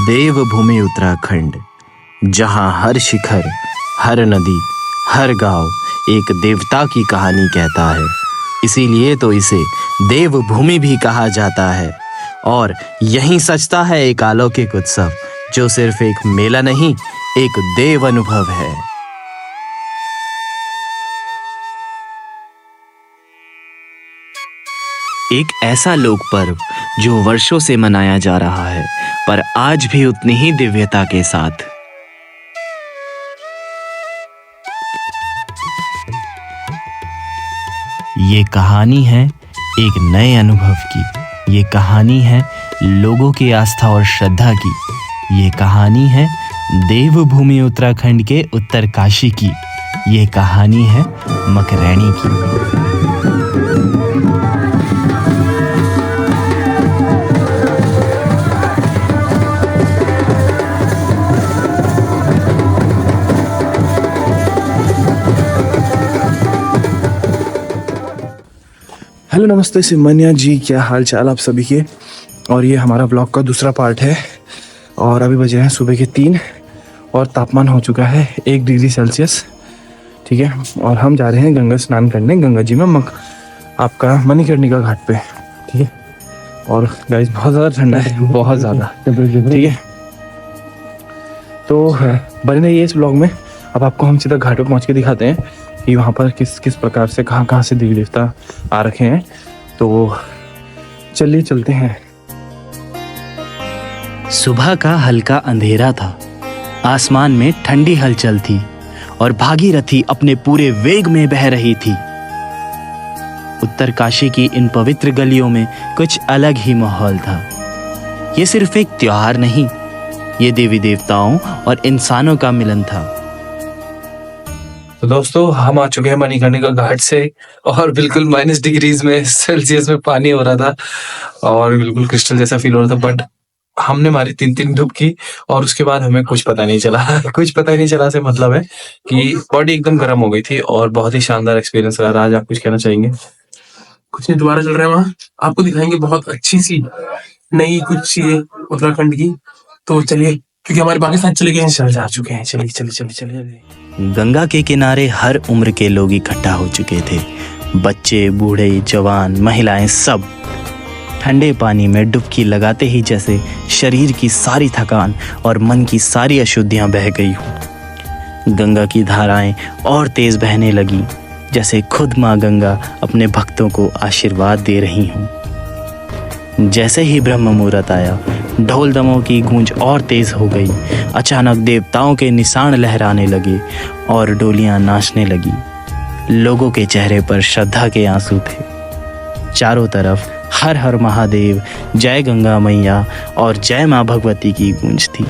देवभूमि उत्तराखंड, जहाँ हर शिखर, हर नदी, हर गांव एक देवता की कहानी कहता है। इसीलिए तो इसे देवभूमि भी कहा जाता है। और यहीं सजता है एक अलौकिक उत्सव, जो सिर्फ एक मेला नहीं, एक देव अनुभव है। एक ऐसा लोक पर्व जो वर्षों से मनाया जा रहा है, पर आज भी उतनी ही दिव्यता के साथ। ये कहानी है एक नए अनुभव की। ये कहानी है लोगों की आस्था और श्रद्धा की। ये कहानी है देवभूमि उत्तराखंड के उत्तरकाशी की। ये कहानी है मकरैनी की। हेलो, नमस्ते सिमनिया जी, क्या हाल चाल आप सभी के। और ये हमारा ब्लॉग का दूसरा पार्ट है। और अभी बजे हैं सुबह के 3 और तापमान हो चुका है 1 डिग्री सेल्सियस। ठीक है, और हम जा रहे हैं गंगा स्नान करने गंगा जी में आपका मणिकर्णिका घाट पे। ठीक है, और गाइस बहुत ज़्यादा ठंडा है, बहुत ज़्यादा। ठीक है, तो बने रहिए इस ब्लॉग में। अब आपको हम सीधा घाट पे पहुँच के दिखाते हैं कि वहाँ पर किस किस प्रकार से कहाँ से देवी देवता आ रखे हैं। तो चलिए चलते हैं। सुबह का हल्का अंधेरा था, आसमान में ठंडी हलचल थी और भागीरथी अपने पूरे वेग में बह रही थी। उत्तरकाशी की इन पवित्र गलियों में कुछ अलग ही माहौल था। ये सिर्फ एक त्योहार नहीं, ये देवी देवताओं और इंसानों का मिलन था। तो दोस्तों, हम आ चुके हैं मणिकर्णिका घाट से और बिल्कुल -डिग्रीज में सेल्सियस में पानी हो रहा था और बिल्कुल क्रिस्टल जैसा फील हो रहा था। बट हमने मारी 3 डुबकी और उसके बाद हमें कुछ पता नहीं चला। कुछ पता ही नहीं चला से मतलब है कि बॉडी एकदम गर्म हो गई थी और बहुत ही शानदार एक्सपीरियंस रहा। आज आप कुछ कहना चाहेंगे? कुछ नहीं, दोबारा चल रहे हैं वहाँ, आपको दिखाएंगे बहुत अच्छी सी नई कुछ चीजें उत्तराखंड की। तो चलिए, क्योंकि हमारे पाकिस्तान चले गए हैं, चल जा चुके हैं। चलिए चलिए चलिए चलिए। गंगा के किनारे हर उम्र के लोग इकट्ठा हो चुके थे। बच्चे, बूढ़े, जवान, महिलाएं, सब ठंडे पानी में डुबकी लगाते ही जैसे शरीर की सारी थकान और मन की सारी अशुद्धियां बह गई हों। गंगा की धाराएं और तेज बहने लगी, जैसे खुद माँ गंगा अपने भक्तों को आशीर्वाद दे रही हों। जैसे ही ब्रह्म मुहूर्त आया, ढोल दमों की गूंज और तेज हो गई। अचानक देवताओं के निशान लहराने लगे और डोलियां नाचने लगी। लोगों के चेहरे पर श्रद्धा के आंसू थे। चारों तरफ हर हर महादेव, जय गंगा मैया और जय माँ भगवती की गूंज थी।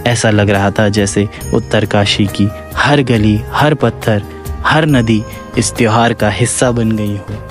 ऐसा लग रहा था जैसे उत्तरकाशी की हर गली, हर पत्थर, हर नदी इस त्योहार का हिस्सा बन गई हो।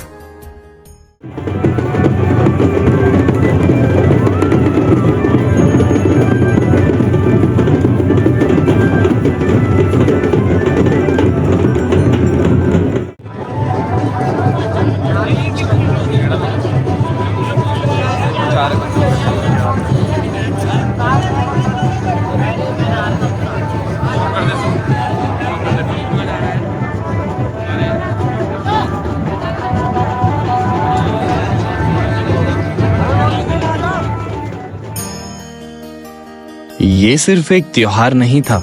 ये सिर्फ एक त्योहार नहीं था,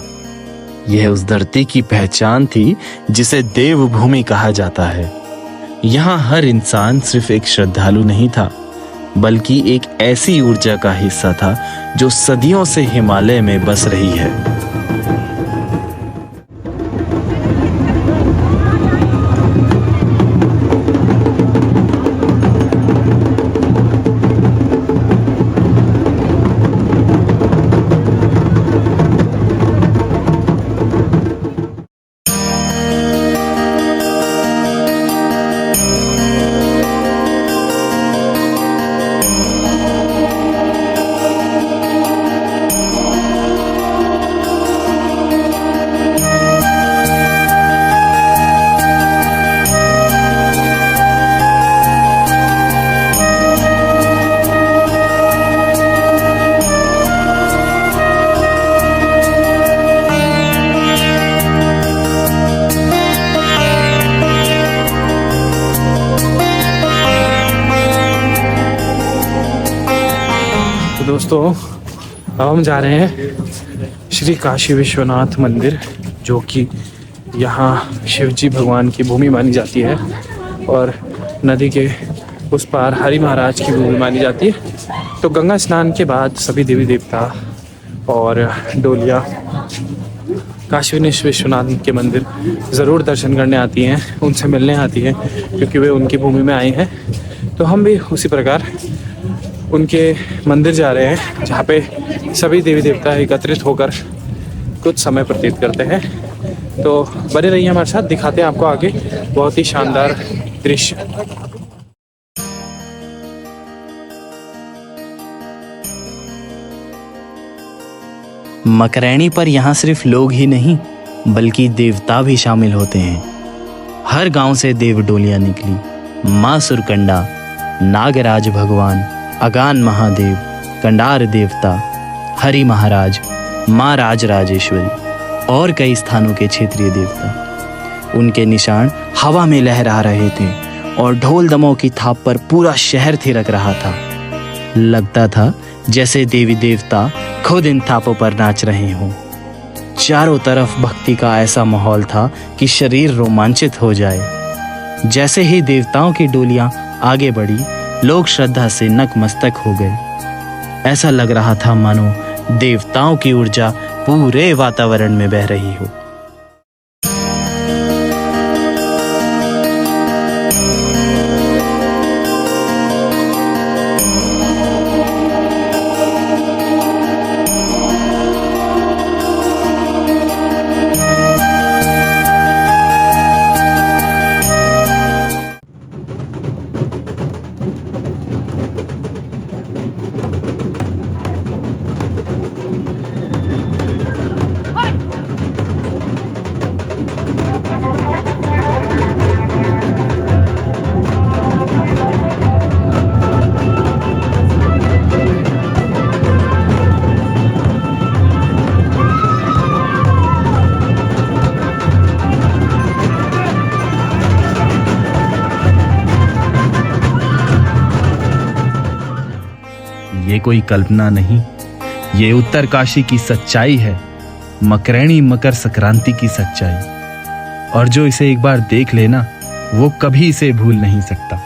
यह उस धरती की पहचान थी जिसे देवभूमि कहा जाता है। यहाँ हर इंसान सिर्फ एक श्रद्धालु नहीं था, बल्कि एक ऐसी ऊर्जा का हिस्सा था जो सदियों से हिमालय में बस रही है। दोस्तों अब हम जा रहे हैं श्री काशी विश्वनाथ मंदिर, जो कि यहाँ शिवजी भगवान की भूमि मानी जाती है और नदी के उस पार हरि महाराज की भूमि मानी जाती है। तो गंगा स्नान के बाद सभी देवी देवता और डोलिया काशी विश्वनाथ के मंदिर ज़रूर दर्शन करने आती हैं, उनसे मिलने आती हैं, क्योंकि वे उनकी भूमि में आए हैं। तो हम भी उसी प्रकार उनके मंदिर जा रहे हैं, जहाँ पे सभी देवी देवता एकत्रित होकर कुछ समय व्यतीत करते हैं। तो बने रहिए हमारे साथ, दिखाते हैं आपको आगे बहुत ही शानदार दृश्य। मकरैनी पर यहाँ सिर्फ लोग ही नहीं बल्कि देवता भी शामिल होते हैं। हर गांव से देव डोलियां निकली। माँ सुरकंडा, नागराज भगवान, अगान महादेव, कंडार देवता, हरि महाराज, माँ राजराजेश्वरी और कई स्थानों के क्षेत्रीय देवता। उनके निशान हवा में लहरा रहे थे और ढोल दमों की थाप पर पूरा शहर थिरक रहा था। लगता था जैसे देवी देवता खुद इन थापों पर नाच रहे हों। चारों तरफ भक्ति का ऐसा माहौल था कि शरीर रोमांचित हो जाए। जैसे ही देवताओं की डोलियां आगे बढ़ी, लोग श्रद्धा से नतमस्तक हो गए। ऐसा लग रहा था मानो देवताओं की ऊर्जा पूरे वातावरण में बह रही हो। ये कोई कल्पना नहीं, ये उत्तरकाशी की सच्चाई है, मकरैनी मकर संक्रांति की सच्चाई। और जो इसे एक बार देख लेना वो कभी इसे भूल नहीं सकता।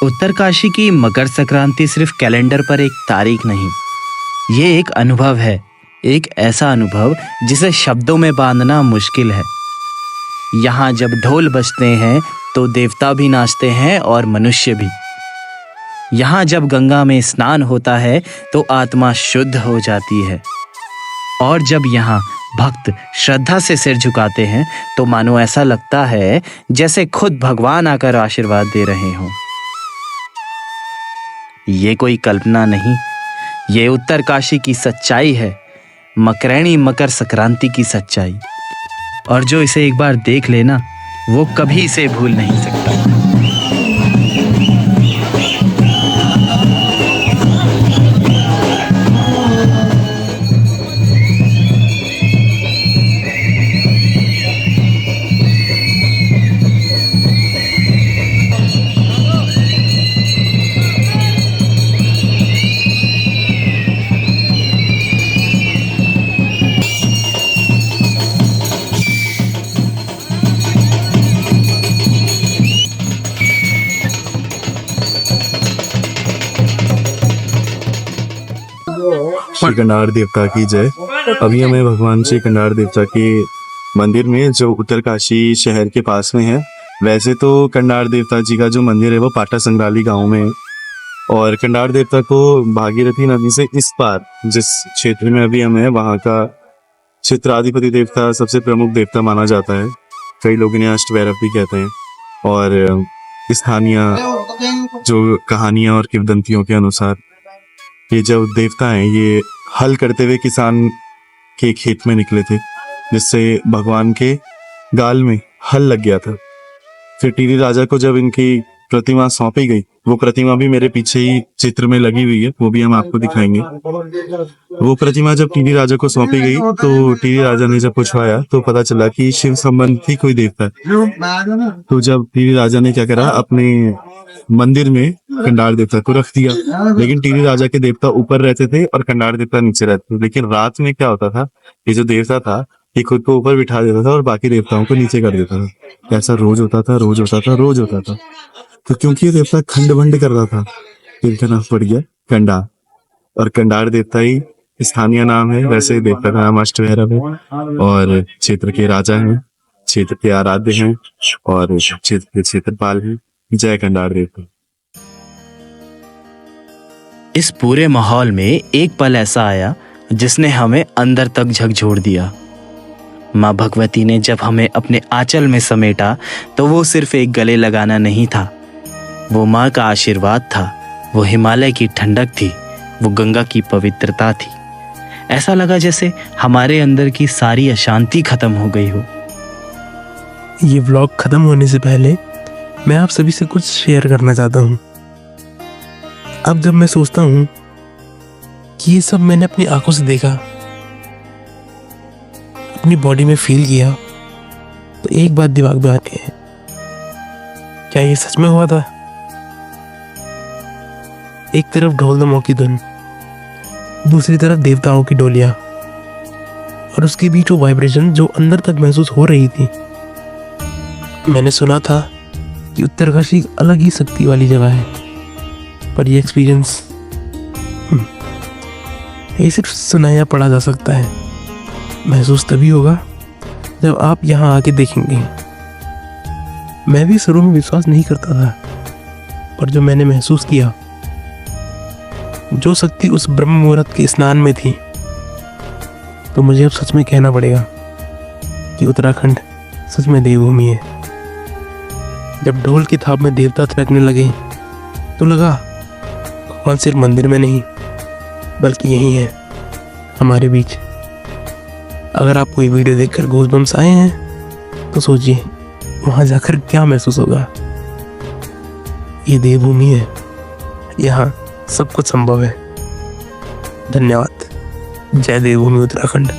उत्तरकाशी की मकर संक्रांति सिर्फ कैलेंडर पर एक तारीख नहीं, ये एक अनुभव है। एक ऐसा अनुभव जिसे शब्दों में बांधना मुश्किल है। यहाँ जब ढोल बजते हैं तो देवता भी नाचते हैं और मनुष्य भी। यहाँ जब गंगा में स्नान होता है तो आत्मा शुद्ध हो जाती है। और जब यहाँ भक्त श्रद्धा से सिर झुकाते हैं तो मानो ऐसा लगता है जैसे खुद भगवान आकर आशीर्वाद दे रहे हों। ये कोई कल्पना नहीं, ये उत्तरकाशी की सच्चाई है, मकरैनी मकर संक्रांति की सच्चाई। और जो इसे एक बार देख लेना वो कभी इसे भूल नहीं सकता। श्री कंडार देवता की जय। अभी हमें भगवान श्री कंडार देवता के मंदिर में, जो उत्तरकाशी शहर के पास में है। वैसे तो कंडार देवता जी का जो मंदिर है वो पाटा संग्राली गांव में है। और कंडार देवता को भागीरथी नदी से इस पार, जिस क्षेत्र में अभी हम हैं, वहाँ का क्षेत्राधिपति देवता सबसे प्रमुख देवता माना जाता है। कई लोग इन्हें अष्टभैरव भी कहते हैं। और स्थानीय जो कहानियां और किंवदंतियों के अनुसार ये जो देवता हैं ये हल करते हुए किसान के खेत में निकले थे, जिससे भगवान के गाल में हल लग गया था। फिर टीडी राजा को जब इनकी प्रतिमा सौंपी गई, वो प्रतिमा भी मेरे पीछे ही चित्र में लगी हुई है, वो भी हम आपको दिखाएंगे। वो प्रतिमा जब टीडी राजा को सौंपी गई तो टीडी राजा ने जब पूछवाया तो पता चला कि शिव संबंधी कोई देवता है। तो जब टीडी राजा ने क्या करा, अपने मंदिर में कंडार देवता को रख दिया, लेकिन टीडी राजा के देवता ऊपर रहते थे और कंडार देवता नीचे रहते थे। लेकिन रात में क्या होता था, ये जो देवता था ये खुद को ऊपर बिठा देता था और बाकी देवताओं को नीचे कर देता था। ऐसा रोज होता था, रोज होता था, रोज होता था। तो क्योंकि ये देवता खंड भंड कर रहा था, इनका नाम पड़ गया कंडार, और कंडार देवता ही स्थानीय नाम है। वैसे देवता का नाम अष्टभैरव है और क्षेत्र के राजा हैं, क्षेत्र के आराध्य हैं और क्षेत्र के क्षेत्रपाल हैं। जय कंडार देवता। इस पूरे माहौल में एक पल ऐसा आया जिसने हमें अंदर तक झकझोर दिया। माँ भगवती ने जब हमें अपने आंचल में समेटा तो वो सिर्फ एक गले लगाना नहीं था, वो माँ का आशीर्वाद था, वो हिमालय की ठंडक थी, वो गंगा की पवित्रता थी। ऐसा लगा जैसे हमारे अंदर की सारी अशांति खत्म हो गई हो। ये व्लॉग खत्म होने से पहले मैं आप सभी से कुछ शेयर करना चाहता हूँ। अब जब मैं सोचता हूँ कि ये सब मैंने अपनी आंखों से देखा, अपनी बॉडी में फील किया, तो एक बात दिमाग में आती है, क्या ये सच में हुआ था? एक तरफ ढोल दमों की धुन, दूसरी तरफ देवताओं की डोलियां, और उसके बीच वो वाइब्रेशन जो अंदर तक महसूस हो रही थी। मैंने सुना था कि उत्तरकाशी एक अलग ही शक्ति वाली जगह है, पर ये एक्सपीरियंस ये सिर्फ सुना या पढ़ा जा सकता है, महसूस तभी होगा जब आप यहाँ आके देखेंगे। मैं भी शुरू में विश्वास नहीं करता था, पर जो मैंने महसूस किया, जो शक्ति उस ब्रह्म मुहूर्त के स्नान में थी, तो मुझे अब सच में कहना पड़ेगा कि उत्तराखंड सच में देवभूमि है। जब ढोल की थाप में देवता थिरकने लगे तो लगा भगवान सिर्फ मंदिर में नहीं बल्कि यही है, हमारे बीच। अगर आपको ये वीडियो देखकर गूज़बम्स आए हैं तो सोचिए वहाँ जाकर क्या महसूस होगा। ये देवभूमि है, यहाँ सब कुछ संभव है। धन्यवाद। जय देवभूमि उत्तराखंड।